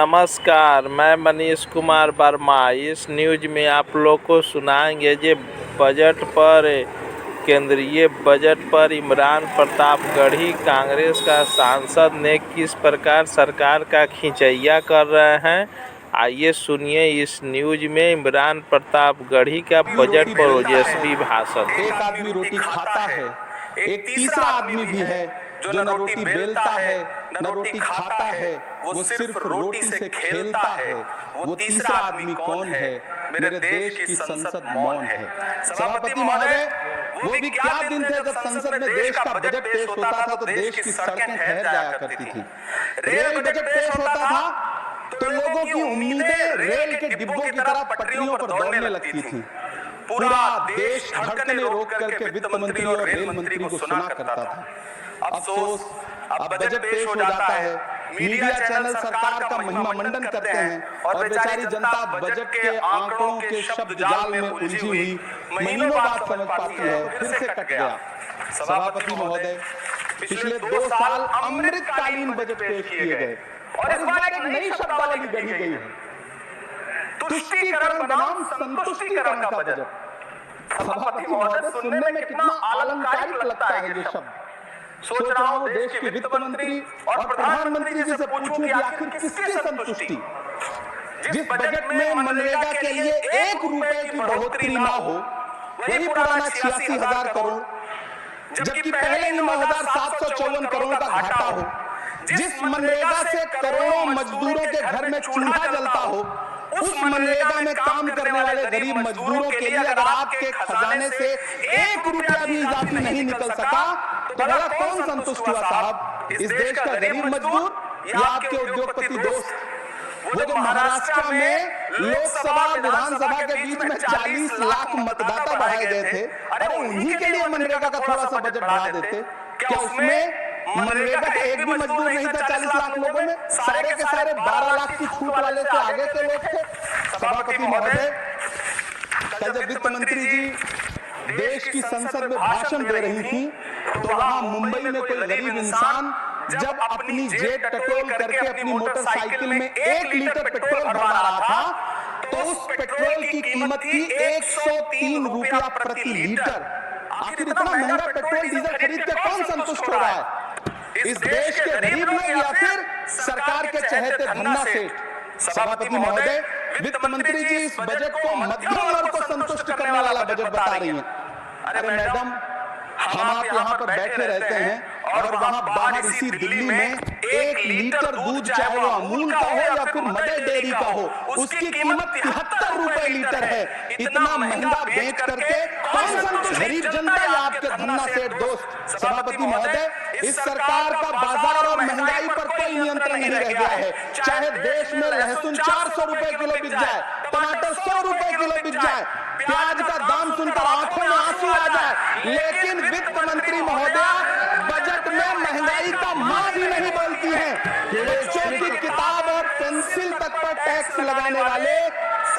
नमस्कार, मैं मनीष कुमार वर्मा। इस न्यूज में आप लोग को सुनाएंगे जे केंद्रीय बजट पर इमरान प्रतापगढ़ी कांग्रेस का सांसद ने किस प्रकार सरकार का खिंचैया कर रहे हैं। आइए सुनिए इस न्यूज में इमरान प्रतापगढ़ी का बजट पर ओजस्वी भाषण। एक आदमी रोटी खाता है, एक तीसरा आदमी भी है जो न रोटी बेलता है न रोटी खाता है, वो सिर्फ रोटी से खेलता है। वो तीसरा आदमी कौन है? मेरे देश की संसद मौन है। सभापति महोदय, वो भी क्या दिन थे जब संसद में देश का बजट पेश होता था तो देश की सड़कें ठहर जाया करती थी। रेल बजट पेश होता था तो लोगों की उम्मीदें रेल के डिब्बों की तरह पटरियों पर दौड़ने लगती थी। पूरा देश धड़कने रोक करके वित्त मंत्री और रेल मंत्री को सुना करता था। अफसोस, अब बजट पेश हो जाता है, मीडिया चैनल सरकार का महिमा मंडन करते हैं और बेचारी जनता बजट के आंकड़ों के शब्द जाल में उलझी हुई महीनों बाद समझ पाती है फिर से कट गया। सभापति महोदय, पिछले 2 साल अमृतकालीन बजट पेश किए गए और इस बार एक नई शब्दावली गढ़ी गई है, तुष्टीकरण बनाम संतुष्टीकरण का बजट। सभापति महोदय, सुनने में कितना अलंकारिक लगता है ये शब्द। सोच रहा हूं देश के वित्त मंत्री और प्रधानमंत्री जी से पूछूं कि आखिर किसकी संतुष्टि? जिस बजट में मनरेगा के लिए 1 रुपए की बढ़ोतरी ना हो, वही पुराना 86,000 करोड़, जबकि पहले 9,754 करोड़ का घाटा हो। जिस मनरेगा से करोड़ों मजदूरों के घर में चूल्हा जलता हो, उस मनरेगा में काम करने वाले गरीब मजदूरों के लिए अगर आपके खजाने से 1 रुपया भी इजाफी नहीं निकल सका तो भला कौन संतुष्ट हुआ साहब? इस देश का गरीब मजदूर या आपके उद्योगपति दोस्त? वो जो महाराष्ट्र में लोकसभा विधानसभा के बीच में 40 लाख मतदाता बढ़ाए गए थे, अरे उन्हीं के लिए मनरेगा का थोड़ा सा बजट बढ़ा देते। क्या उसमें मनरेगा का एक भी मजदूर नहीं था 40 लाख लोगों में? सारे के सारे 12 लाख की छूट वाले से आगे के लोग थे। सभापति महोदय, कल जब वित्त मंत्री जी देश की संसद में भाषण दे रही थी तो वहां मुंबई में कोई गरीब इंसान जब अपनी जेब टटोल करके अपनी मोटरसाइकिल में 1 लीटर पेट्रोल भरवा रहा था तो उस पेट्रोल की कीमत थी 103 रुपया प्रति लीटर। आखिर इतना महंगा पेट्रोल डीजल खरीद के कौन संतुष्ट हो रहा है? इस देश के गरीब लोग या फिर सरकार के चहेते धन्ना सेठ? सभापति महोदय, वित्त मंत्री जी इस बजट को मध्यम वर्ग को संतुष्ट करने वाला बजट बता रही हैं। अरे मैडम, हम आप यहाँ पर बैठे रहते हैं और वहां बाहर इसी दिल्ली में 1 लीटर दूध, चाहे वो अमूल का हो या फिर मदर डेयरी का हो, उसकी कीमत 73 रुपए लीटर है। इतना महंगा बेच करके कौन संतुष्ट? गरीब जनता या आपके धन्ना सेठ दोस्त? सभापति महोदय, इस सरकार का बाजार और महंगाई पर कोई नियंत्रण नहीं रह गया है। चाहे देश में लहसुन 400 रुपए किलो बिक जाए, टमाटर 100 रुपए किलो बिक जाए, प्याज का दाम सुनकर आंखों में आंसू आ जाए, लेकिन वित्त मंत्री महोदया बजट में महंगाई का मां भी नहीं बोलती है। बच्चों की किताब और पेंसिल तक पर टैक्स लगाने वाले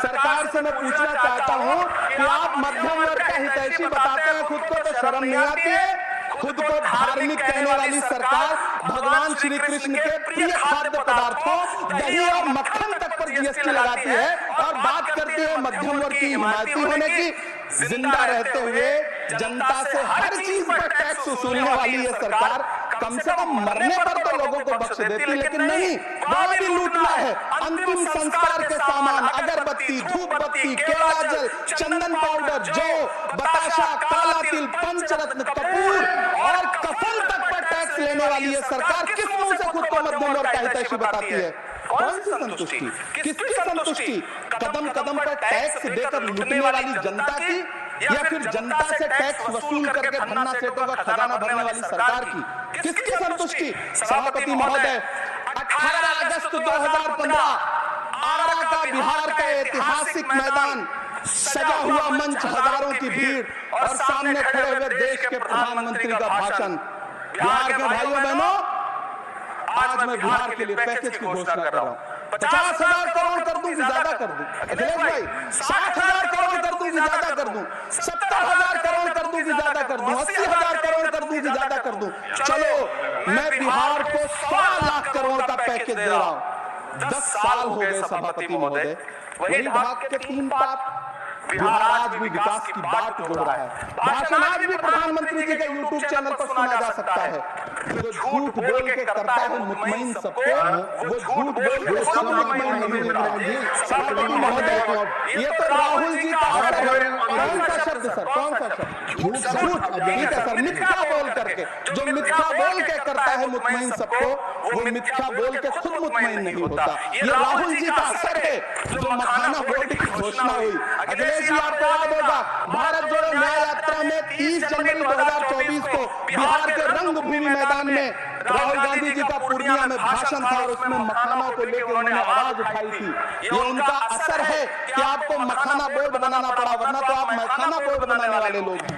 सरकार से मैं पूछना चाहता हूं कि आप मध्यम वर्ग का हितैषी बताते हैं खुद को, तो शर्म नहीं आती है? खुद को धार्मिक कहने वाली सरकार भगवान श्री कृष्ण के प्रिय खाद्य पदार्थों दही और मक्खन तक पर जीएसटी लगाती है और बात करती है मध्यम वर्ग की हिमायती होने की। जिंदा रहते हुए जनता से हर चीज पर टैक्स वसूलने वाली ये सरकार कम से कम मरने पर तो लोगों को बख्श देती, लेकिन नहीं, वहां भी लूटना है। अंतिम संस्कार के सामान, अगरबत्ती, धूप बत्ती, केला जल, चंदन पाउडर, जौ, बताशा, काला तिल, पंचरत्न, कपूर और कफन तक पर टैक्स लेने वाली ये सरकार किस मुंह से खुद को मध्यम वर्ग का हितैषी बताती है? कौन सी संतुष्टि? किसकी संतुष्टि? कदम कदम पर टैक्स देकर लूटने वाली जनता की या फिर जनता से टैक्स वसूल करके धन्ना सेठों का खजाना भरने वाली सरकार की? किसकी संतुष्टि? सभापति महोदय, 18 अगस्त 2015 आरा का बिहार का ऐतिहासिक मैदान, सजा हुआ मंच, हजारों की भीड़ और सामने खड़े हुए देश के प्रधानमंत्री का भाषण। बिहार के भाइयों बहनों, आज मैं बिहार के लिए पैकेज की घोषणा कर रहा हूं। 50,000 करोड़ कर दूं कि ज्यादा कर दूं? अखिलेश भाई, 60,000 करोड़ कर दूं कि ज्यादा कर दूं? 70,000 करोड़ कर दूं कि ज्यादा कर दूं? 80,000 करोड़ कर दूं कि ज्यादा कर दूं? चलो, मैं बिहार को 100 लाख करोड़ का पैकेज दे रहा हूं। 10 साल हो गए सभापति महोदय, वही ढाक के 3 पात बिहार आज भी विकास की बात जोड़ रहा है। भाषण आज भी प्रधानमंत्री जी के YouTube चैनल पर सुना जा सकता है। जो झूठ बोल के करता है मुतमईन सबको, वो झूठ बोल के सब मुतमईन नहीं होता। सभापति महोदय, ये तो राहुल जी का कौन सा शब्द सर, कौन सा शब्द? झूठ। ठीक है सर, मिथ्या बोल करके, जो मिथ्या बोल के करता है मुतमईन सबको, वो मिथ्या बोल के खुद मुतमईन नहीं होता। ये राहुल जी का असर है। जो मखाना बोर्ड की घोषणा हुई, अखिलेश जी आपको याद होगा, भारत जोड़ो न्याय यात्रा में 30 जनवरी 2024 को बिहार के रंगभूमि मैदान में राहुल गांधी जी का पूर्णिया में भाषण था और उसमें मखाना को लेकर उन्होंने आवाज उठाई थी। ये उनका असर है कि आपको मखाना बोर्ड बनाना पड़ा, वरना तो आप मखाना बोर्ड बनाने वाले लोग हैं।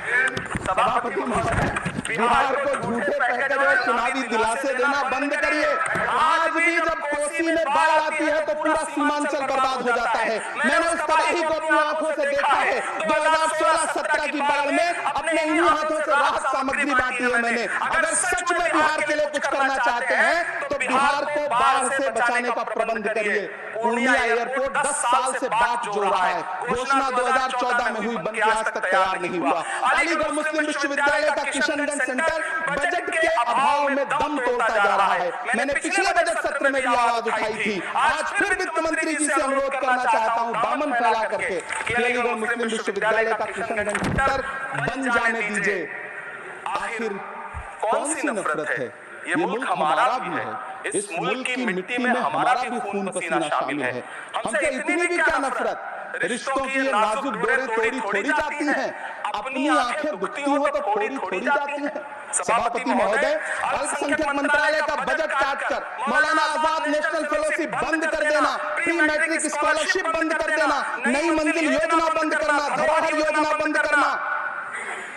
सभापति महोदय, बिहार को झूठे कहकर और चुनावी दिलासे देना बंद करिए। आज भी जब कोसी में बाढ़ आती है तो पूरा सीमांचल बर्बाद हो जाता है। मैंने उस तबाही को अपनी आंखों से देखा है। 2016-17 की बाढ़ में अपने इन्हीं हाथों से राहत सामग्री बांटी है मैंने। अगर सच में बिहार के लिए कुछ करना चाहते हैं तो बिहार को बाढ़ से बचाने का प्रबंध करिए। पूर्णिया एयरपोर्ट 10 साल से बात जोड़ रहा है। घोषणा 2014 में हुई, बन के आज तक तैयार नहीं हुआ। अलीगढ़ मुस्लिम विश्वविद्यालय का किशनगंज सेंटर बजट के अभाव में दम तोड़ता जा रहा है। मैंने पिछले बजट सत्र में भी आवाज उठाई थी। आज फिर वित्त मंत्री जी से अनुरोध करना चाहता हूं, दामन फैला करके, कि अलीगढ़ मुस्लिम विश्वविद्यालय का किशनगंज सेंटर बन जाने दीजिए। आखिर कौन सी नफरत है? ये मुल्क हमारा भी है। इस मुल्क की मिट्टी में हमारा भी खून पसीना शामिल है। हमसे इतनी भी क्या नफरत? रिश्तों की ये नाजुक डोरें तोड़ी थोड़ी जाती हैं। अपनी आंखें दुखती हो तो थोड़ी थोड़ी जाती हैं। सभापति महोदय, अल्पसंख्यक मंत्रालय का बजट काटकर मौलाना आजाद नेशनल फेलोशिप बंद कर देना, प्री मैट्रिक स्कॉलरशिप बंद कर देना, नई मंजिल योजना बंद करना, धरोहर योजना बंद करना।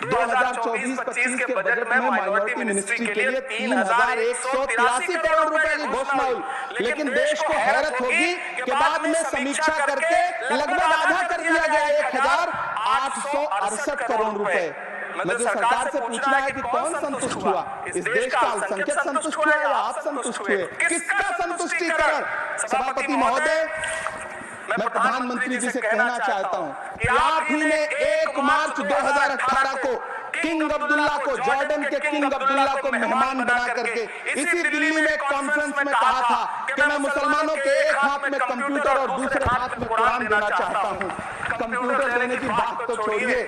2024-25 के बजट में माइनॉरिटी मिनिस्ट्री के लिए 3183 करोड़ रुपए की घोषणा हुई, लेकिन देश को हैरत होगी कि बाद में समीक्षा करके लगभग आधा कर दिया गया 1868 करोड़ रुपए। मुझे सरकार से पूछना है कि कौन संतुष्ट हुआ? इस देश का अल्पसंख्यक संतुष्ट हुआ या आप संतुष्ट हुए? किसका संतुष्टिकरण? सभापति महोदय, मैं प्रधानमंत्री जी से कहना चाहता हूं कि आप ही ने 1 मार्च 2018 को किंग अब्दुल्ला को, जॉर्डन के किंग अब्दुल्ला को मेहमान बना करके इसी दिल्ली में एक कॉन्फ्रेंस में कहा था कि मैं मुसलमानों के एक हाथ में कंप्यूटर और दूसरे हाथ में कुरान देना चाहता हूं। कंप्यूटर देने की बात तो छोड़िए,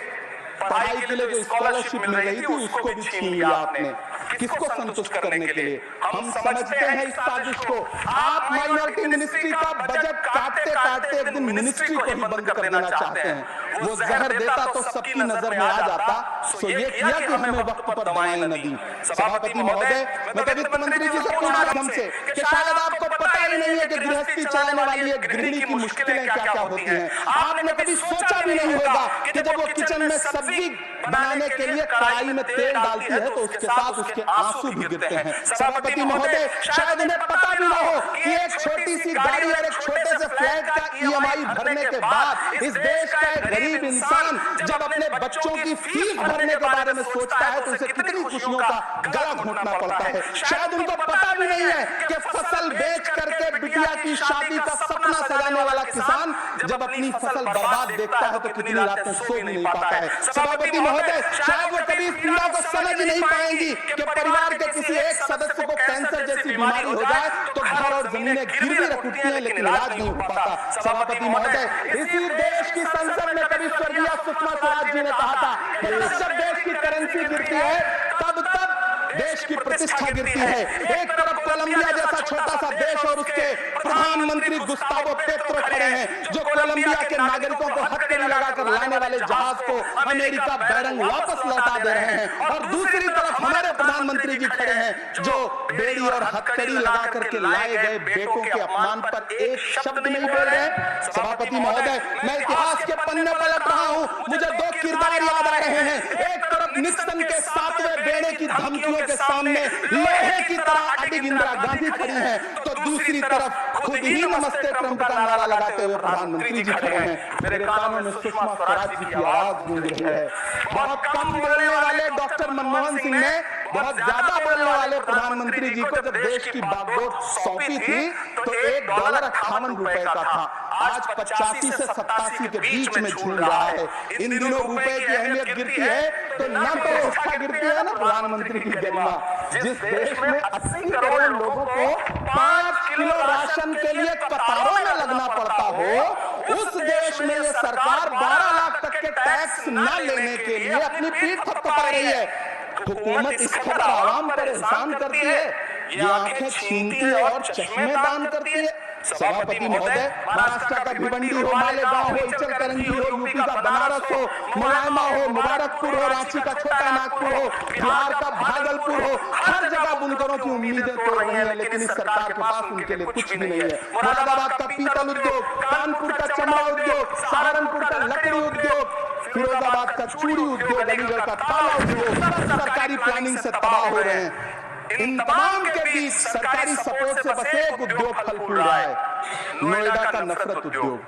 पढ़ाई के लिए जो स्कॉलरशिप मिल रही थी उसको भी छीन लिया आपने। किसको संतुष्ट करने के लिए? हम समझते हैं इस साजिश को। आप माइनॉरिटी मिनिस्ट्री का बजट काटते काटते एक दिन मिनिस्ट्री को ही बंद कर देना चाहते हैं। वो जहर देता तो सबकी नजर में आ जाता, सो ये किया कि हमें वक्त पर दवाएं न दी। सभापति महोदय, मैं तो वित्त मंत्री जी से पूछना हमसे कि शायद आपको पता ही नहीं है कि गृहस्थी चलाने वाली एक गृहिणी की मुश्किलें क्या क्या होती हैं। आपने कभी सोचा भी नहीं होगा कि जब वो किचन में सब्जी बनाने के लिए कढ़ाई में तेल डालती है तो उसके साथ उसके आंसू भी गिरते हैं। सभापति महोदय, शायद उन्हें पता भी ना हो कि एक छोटी सी गाड़ी और एक छोटे से फ्लैट का EMI भरने के बाद इस देश का एक गरीब इंसान जब अपने बच्चों की फीस भरने के बारे में सोचता है तो उसे कितनी खुशियों का गला घोटना पड़ता है। शायद उनको पता भी नहीं है कि फसल बेच करके बिटिया की शादी का सपना सजाने वाला किसान जब अपनी फसल बर्बाद देखता है तो कितनी रातें सो भी नहीं पाता है। सभापति महोदय, शायद वो कभी इस पीड़ा को समझ नहीं पाएंगी कि परिवार के किसी एक सदस्य को कैंसर जैसी बीमारी हो जाए तो घर और जमीनें गिरवी रख उठती हैं लेकिन इलाज नहीं हो पाता। सभापति महोदय, इसी देश की संसद में कभी स्वर्गीय सुषमा स्वराज जी ने कहा था कि जब देश की करेंसी गिरती है तब देश की प्रतिष्ठा गिरती है। एक तरफ कोलंबिया जैसा छोटा सा देश और उसके प्रधानमंत्री गुस्तावो पेट्रो खड़े हैं जो कोलंबिया के नागरिकों को हथकड़ी लगाकर लाने वाले जहाज को अमेरिका बैरंग वापस लौटा दे रहे हैं, और दूसरी तरफ हमारे प्रधानमंत्री जी खड़े हैं जो बेड़ी और हथकड़ी लगा करके लाए गए बेटों के अपमान पर एक शब्द नहीं बोल रहे हैं। सभापति सभापति महोदय, मैं इतिहास के पन्ने पलट रहा हूं, मुझे दो किरदार याद आ रहे हैं। एक तरफ निक्सन के 7वें बेड़े की धमकियों के सामने लोहे की तरह अडिग इंदिरा गांधी खड़ी है, तो दूसरी तरफ खुद ही नमस्ते ट्रंप का नारा लगाते हुए प्रधानमंत्री जी खड़े हैं। मेरे कानों में सुषमा स्वराज जी की आवाज गूंज रही है। बहुत कम बोलने वाले डॉक्टर मनमोहन सिंह ने बहुत ज्यादा बोलने वाले प्रधानमंत्री जी को जब देश की बागडोर सौंपी थी तो $1.58 का था, आज 85 से 87 के बीच में झूल रहा है। इन दिनों रुपए की अहमियत गिरती है तो न तो उसका गिरती है ना प्रधानमंत्री की गरिमा। जिस देश में 80 करोड़ लोगों को 5 किलो राशन के लिए कतारों में लगना पड़ता हो, उस देश में ये सरकार 12 लाख तक के टैक्स न लेने के लिए अपनी पीठ थपथपा रही है। हुकूमत इस खबर आवाम पर एहसान करती है, ये आंखें छीनती है और चश्मे दान करती है। सभापति महोदय, महाराष्ट्र का भिवंडी हो, मालेगांव हो, इचलकरंजी हो, यूपी का बनारस हो, मुलायमा हो, मुबारकपुर हो, रांची का छोटा नागपुर हो, बिहार का भागलपुर हो, हर जगह बुनकरों की उम्मीदें तोड़ रही हैं, लेकिन इस सरकार के पास उनके लिए कुछ भी नहीं है। मुरादाबाद का पीतल उद्योग, कानपुर का चमड़ा उद्योग, सहारनपुर का लकड़ी उद्योग, फिरोजाबाद का चूड़ी उद्योग, अलीगढ़ का ताला उद्योग, सब सरकारी प्लानिंग से तबाह हो रहे हैं। इन तमाम के बीच सरकारी सपोर्ट से बस एक उद्योग फल फूल रहा है, नोएडा का नफरत उद्योग।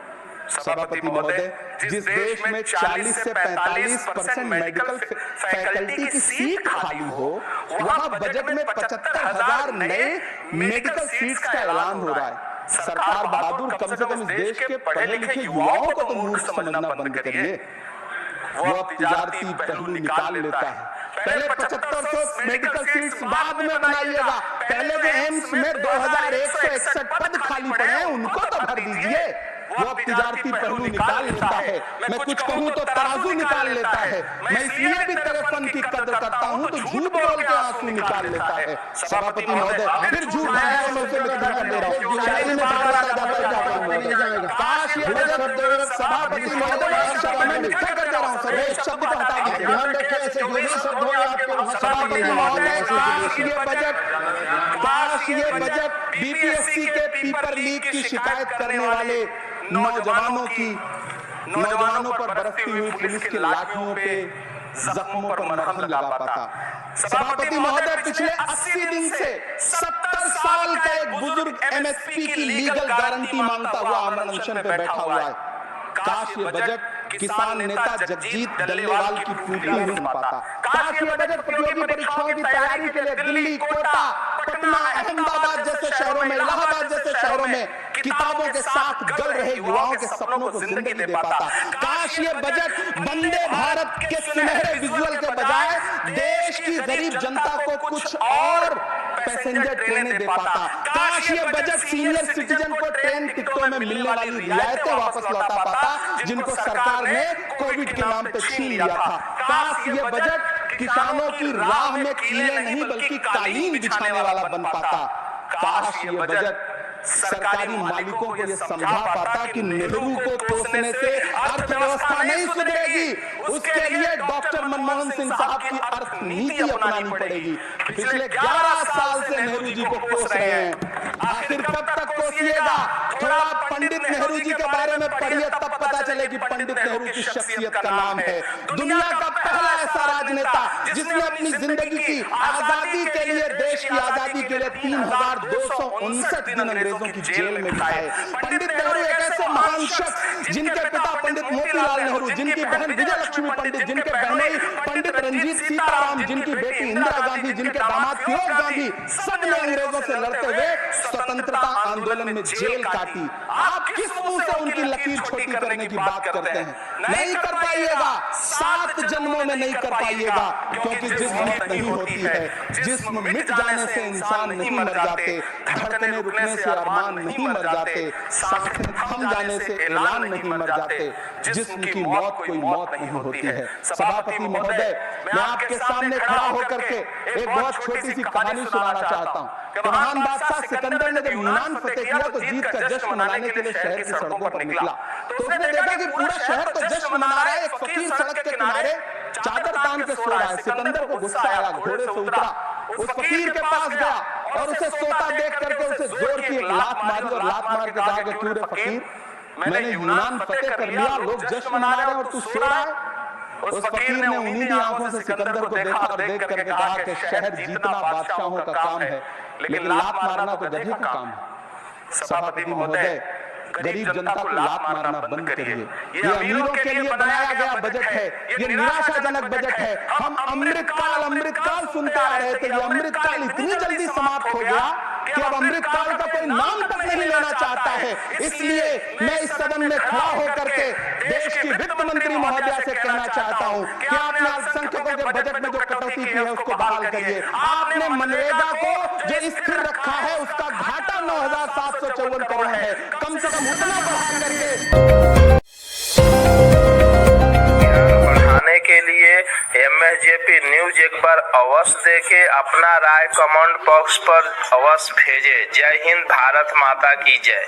सभापति महोदय, जिस देश में 40 से 45% मेडिकल फैकल्टी की सीट खाली हो, वहां बजट में 75,000 नए मेडिकल सीट्स का ऐलान हो रहा है। सरकार बहादुर, कम से कम इस देश के पढ़े लिखे युवाओं को तो मूर्ख समझना बंद करिए। वो अब तिजारती पहलू निकाल लेता है। पहले 7500 मेडिकल सीट्स बाद में बनाइएगा, पहले जो एम्स में 2161 पद खाली पड़े हैं उनको तो भर दीजिए। वो अब तिजारती पहलू निकाल लेता है। मैं कुछ कहूं तो तराजू निकाल लेता है। मैं इसलिए भी तेरे फन की कदर करता हूं तो झूठ बोल के आंसू निकाल लेता है। सभापति महोदय, फिर झूठ भाया मैं उसे मिथ्या कर दे रहा हूं। काश ये बजट, सभापति महोदय, शब्द मैं मिथ्या कर दे रहा हूं सर, एक शब्द को हटा दीजिए। ध्यान रखिए ऐसे जो भी शब्द हो आपके। सभापति महोदय, काश ये बजट बीपीएससी के पेपर लीक की शिकायत करने वाले नौजवानों पर बरसती हुई पुलिस की लाठियों पे जख्मों पर मरहम लगा पाता। सभापति महोदय, पिछले 80 दिन से 70 साल का एक बुजुर्ग एमएसपी की लीगल गारंटी मांगता हुआ आमरण अनशन पे बैठा हुआ है। काश ये बजट किसान नेता जगजीत डल्लेवाल की पूरी नहीं पाता। काश ये बजट प्रतियोगी परीक्षाओं की तैयारी के लिए दिल्ली, कोटा, पटना, अहमदाबाद जैसे शहरों में, इलाहाबाद जैसे शहरों में किताबों के साथ जल रहे युवाओं के सपनों को जिंदगी दे पाता। काश ये बजट वंदे भारत के सुनहरे विजुअल के बजाय देश की गरीब जनता को कुछ और पैसेंजर ट्रेनें दे पाता। काश ये बजट सीनियर सिटीजन को ट्रेन टिकटों में मिलने वाली रियायतें वापस लौटा पाता जिनको सरकार ने कोविड के नाम पे छीन लिया था। काश ये बजट किसानों की राह में कीले नहीं बल्कि कालीन बिछाने वाला बन पाता। काश ये बजट सरकारी मालिकों को यह समझा पाता कि नेहरू को कोसने से अर्थव्यवस्था नहीं सुधरेगी, उसके लिए डॉक्टर मनमोहन सिंह साहब की अर्थनीति अपनानी पड़ेगी। पिछले 11 साल से नेहरू जी को कोस रहे हैं, आखिर कब तक कोसिएगा? थोड़ा पंडित नेहरू जी के बारे में पढ़िए, तब पता चले कि पंडित नेहरू की शख्सियत का नाम है। दुनिया का पहला ऐसा राजनेता जिसने अपनी जिंदगी की आजादी के लिए, देश की आजादी के लिए 3259 दिन अंग्रेजों की जेल में बिताए। पंडित नेहरू एक ऐसे महान शख्स जिनके पिता पंडित मोतीलाल नेहरू, जिनकी बहन विजय लक्ष्मी पंडित, जिनके बहनोई पंडित रंजीत सीताराम, जिनकी बेटी इंदिरा गांधी, जिनके दामाद फिरोज गांधी, सब ने अंग्रेजों से लड़ते हुए स्वतंत्रता आंदोलन में जेल काटी। आप किस मुंह से उनकी लकीर छोटी करने की बात करते हैं? नहीं कर पाइएगा, 7 जन्मों में नहीं कर पाइएगा, क्योंकि जिस्म नहीं होती है, जिस्म मिट जाने से इंसान नहीं मर जाते, धड़कने रुकने से अरमान नहीं मर जाते, सांसें थम जाने से ऐलान नहीं मर जाते, जिस्म की मौत कोई मौत नहीं होती है। सभापति महोदय, मैं आपके सामने खड़ा होकर के एक बहुत छोटी सी कहानी सुनाना चाहता हूँ। महान बादशाह सिकंदर ने जब यूनान फतेह किया तो जीत का जश्न मनाने के लिए शहर की सड़कों पर निकला, तो उसने देखा कि पूरा शहर तो जश्न मना रहा है, एक फकीर सड़क के किनारे चादर तान के सो रहा है। सिकंदर को गुस्सा आया, घोड़े से उतरा, उस फकीर के पास गया और उसे सोता देख करके उसे जोर की एक लात मारी और लात मार के कहा कि तू रे फकीर, मैंने यूनान फतेह कर लिया, लोग जश्न मना रहे हैं और तू सो रहा है। उस फकीर ने उन्हीं आंखों से सिकंदर को देखा और देख करके कहा कि शहर जीतना बादशाहों का काम है, लेकिन लात मारना तो गधे का काम है। सभापति महोदय, गरीब जनता को लात मारना बंद करिए। ये अमीरों के लिए बनाया गया बजट है, ये निराशाजनक बजट है। हम अमृतकाल सुनते आ रहे थे, ये अमृतकाल इतनी जल्दी समाप्त हो गया कि अब अमृतकाल का कोई नाम तक नहीं लेना चाहता है। इसलिए मैं इस सदन में खड़ा होकर के देश की वित्त मंत्री महोदया से कहना चाहता हूं कि आपने अल्पसंख्यकों के बजट में जो कटौती की है उसको बहाल करिए। आपने मनरेगा को जो स्थिर रखा है उसका घाटा 9,754 करोड़ है, कम से कम उतना बढ़ा करके बढ़ाने के लिए MSJP न्यूज एक बार अवश्य देखे, अपना राय कमेंट बॉक्स पर अवश्य भेजे। जय हिंद, भारत माता की जय।